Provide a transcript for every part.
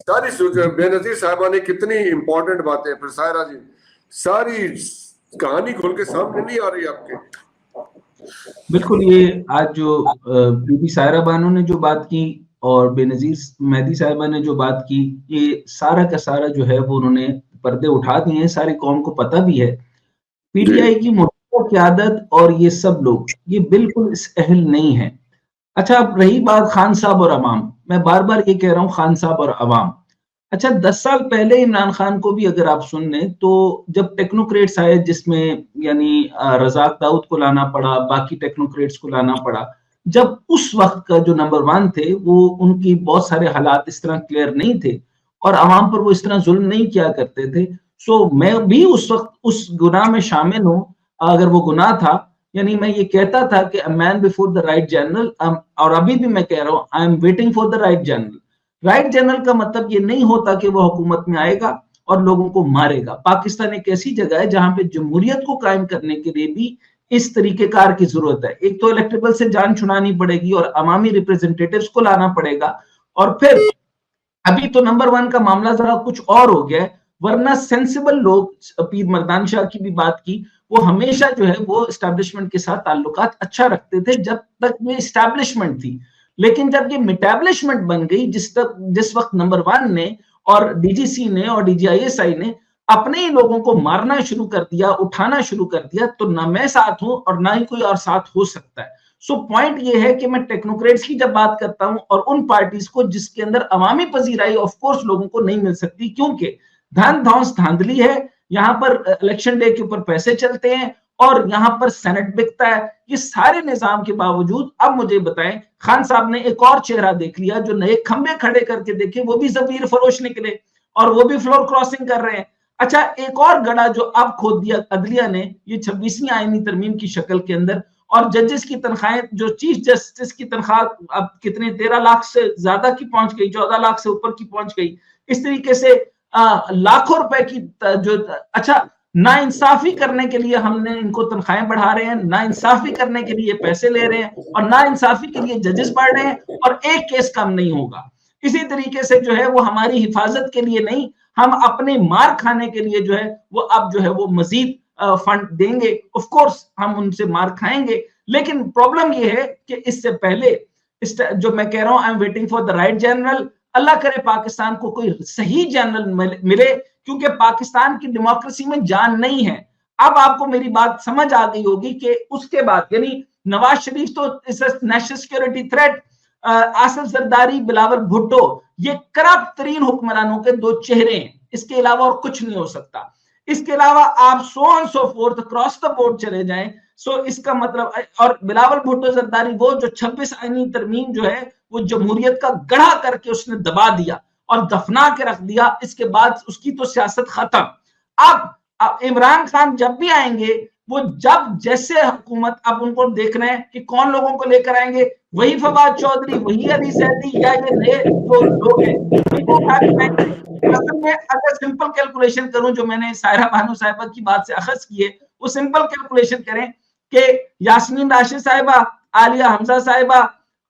सारी बेनजीर साहबा ने कितनी इंपॉर्टेंट बातें, फिर सायरा जी सारी कहानी खोल के सामने नहीं आ रही आपके। बिल्कुल, ये आज जो बीबी सायरा बानो ने जो बात की और बेनजीर मेहदी साहिबा ने जो बात की, ये सारा का सारा जो है वो उन्होंने पर्दे उठा दिए हैं, सारी कौम को पता भी है। पीटीआई की मौजूदा क़यादत और ये सब लोग ये बिल्कुल इस अहल नहीं है। अच्छा, अब रही बात खान साहब और अवाम, मैं बार-बार ये कह रहा हूँ खान साहब और अवाम। अच्छा, 10 साल पहले इमरान खान को भी अगर आप सुन लें तो जब टेक्नोक्रेट्स आए, जिसमें यानी रज़ाक दाऊद को लाना पड़ा, बाकी टेक्नोक्रेट्स को लाना पड़ा, जब उस वक्त का जो नंबर 1 थे वो उनकी बहुत सारे हालात इस तरह क्लियर नहीं थे और अवाम पर वो इस तरह जुल्म नहीं किया करते थे। सो मैं भी उस वक्त उस गुनाह में शामिल हूँ, अगर वो गुनाह था। यानी मैं ये कहता था कि a man before the right general, और अभी भी मैं कह रहा हूँ आई am waiting for the right general. Right general का मतलब ये नहीं होता कि वो हुकूमत में आएगा और लोगों को मारेगा। पाकिस्तान एक ऐसी जगह है जहां पे जमहूरियत को कायम करने के लिए भी इस तरीकेकार की जरूरत है। एक तो इलेक्टेबल से जान छुड़ानी पड़ेगी और अवामी रिप्रेजेंटेटिव्स को लाना पड़ेगा, और फिर अभी तो नंबर 1 का मामला जरा कुछ और हो गया है, वरना सेंसिबल लोग, पीर मर्दान शाह की भी बात की, वो हमेशा जो है वो एस्टैब्लिशमेंट के साथ ताल्लुकात अच्छा रखते थे जब तक ये एस्टैब्लिशमेंट थी। लेकिन जब ये मिटैब्लिशमेंट बन गई, जिस वक्त नंबर 1 ने और डीजीसी ने और डीजीआईएसआई ने अपने ही लोगों को मारना शुरू कर दिया, उठाना शुरू कर दिया, तो ना मैं साथ हूं और ना ही कोई और साथ हो सकता है। सो पॉइंट ये है कि मैं टेक्नोक्रेट्स की जब बात करता हूं और उन पार्टीज को जिसके अंदर अवामी पजीराई ऑफ कोर्स लोगों को नहीं मिल सकती, क्योंकि धन धौंस धांधली है, यहाँ पर इलेक्शन डे के ऊपर पैसे चलते हैं और यहाँ पर सेनेट बिकता है। ये सारे निजाम के बावजूद अब मुझे बताएं, खान साहब ने एक और चेहरा देख लिया, जो नए खंबे खड़े करके देखे, वो भी जमीर फरोश निकले और वो भी फ्लोर क्रॉसिंग कर रहे हैं। अच्छा, एक और गड़ा जो अब खोद दिया अदलिया ने, ये 26वीं आईनी तरमीम की शक्ल के अंदर, और जजेस की तनख्वाहें, जो चीफ जस्टिस की तनख्वाह अब कितने 13 लाख से ज्यादा की पहुंच गई, 14 लाख से ऊपर की पहुंच गई। इस तरीके से लाखों रुपए की जो, अच्छा, ना इंसाफी करने के लिए हमने इनको तनख्वाहें बढ़ा रहे हैं, ना इंसाफी करने के लिए पैसे ले रहे हैं, और ना इंसाफी के लिए जजेस बढ़ रहे हैं, और एक केस कम नहीं होगा। इसी तरीके से जो है वो हमारी हिफाजत के लिए नहीं, हम अपने मार खाने के लिए जो है वो अब जो है वो मजीद फंड देंगे। ऑफ कोर्स हम उनसे मार खाएंगे, लेकिन प्रॉब्लम ये है कि इससे पहले जो मैं कह रहा हूं, I am waiting for the right general. अल्लाह करे पाकिस्तान को कोई सही जनरल मिले, क्योंकि पाकिस्तान की डेमोक्रेसी में जान नहीं है। अब आपको मेरी बात समझ आ गई होगी कि उसके बाद, यानी नवाज शरीफ तो national security threat, Asif Zardari, Bilawal Bhutto, ये करप्ट तरीन हुक्मरानों के 2 चेहरे हैं, इसके अलावा और कुछ नहीं हो सकता। इसके अलावा आप so and so fourth cross the board चले जाएं, सो इसका मतलब, और बिलावल भुट्टो जरदारी वो जो 26 आईनी तरमीम जो है वो जमहूरियत का गढ़ा करके उसने दबा दिया और दफना के रख दिया, इसके बाद उसकी तो सियासत खत्म। अब इमरान खान जब भी आएंगे, वो जब जैसे हुकूमत, अब उनको देख रहे हैं कि कौन लोगों को लेकर आएंगे, वही फवाद चौधरी, वही अली सैदी, या ये नए जो लोग हैं उनको उठा के लाएंगे। असल में अगर सिंपल कैलकुलेशन करूं, जो मैंने सायरा बानो साहिबा की बात से अखज की है, वो सिंपल कैलकुलेशन करें कि यास्मीन राशिद साहिबा, आलिया हमजा साहिबा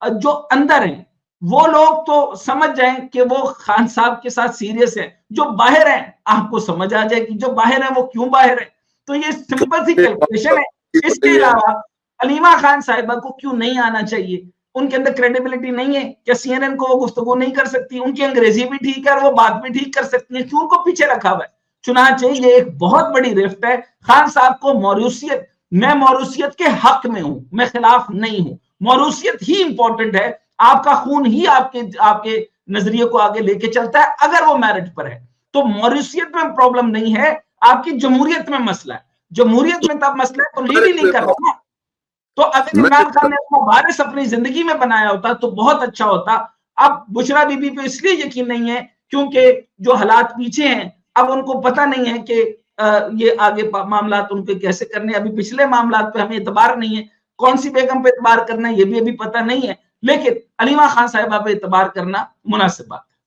जो अंदर हैं, वो लोग तो समझ जाएं कि वो खान साहब के साथ सीरियस है। जो बाहर हैं, आपको समझ आ जाए कि जो बाहर है वो क्यों बाहर है। तो ये सिंपल सी कैलकुलेशन है। इसके अलावा अलीमा खान साहिबा को क्यों नहीं आना चाहिए? उनके अंदर क्रेडिबिलिटी नहीं है क्या? सीएनएन को वो गुफ्तगू नहीं कर सकती? उनकी अंग्रेजी भी ठीक है और वो बात भी ठीक कर सकती है, क्यों उनको पीछे रखा हुआ है? चुनाचे ये एक बहुत बड़ी रिफ्ट है। खान साहब को मॉरूसियत, मैं मॉरूसियत के हक में हूं, मैं खिलाफ नहीं हूं। मॉरूसियत ही इंपॉर्टेंट है, आपका खून ही आपके नजरिए को आगे लेके चलता है, अगर वो मेरिट पर है। तो मॉरूसियत में प्रॉब्लम नहीं है, आपकी जमहूरियत में मसला है। जमहूरियत में तब मसला है तो लीड ही नहीं कर रहा ना। तो अगर इमरान खान ने अपना वारिस अपनी जिंदगी में बनाया होता तो बहुत अच्छा होता। अब बुशरा बीबी पे इसलिए यकीन नहीं है क्योंकि जो हालात पीछे हैं, अब उनको पता नहीं है कि ये आगे मामला उनके कैसे करने। अभी पिछले मामला पे हमें एतबार नहीं है, कौन सी बेगम पे एतबार करना है ये भी अभी पता नहीं है, लेकिन अलीमा खान साहिबा पे एतबार करना मुनासिब बात है।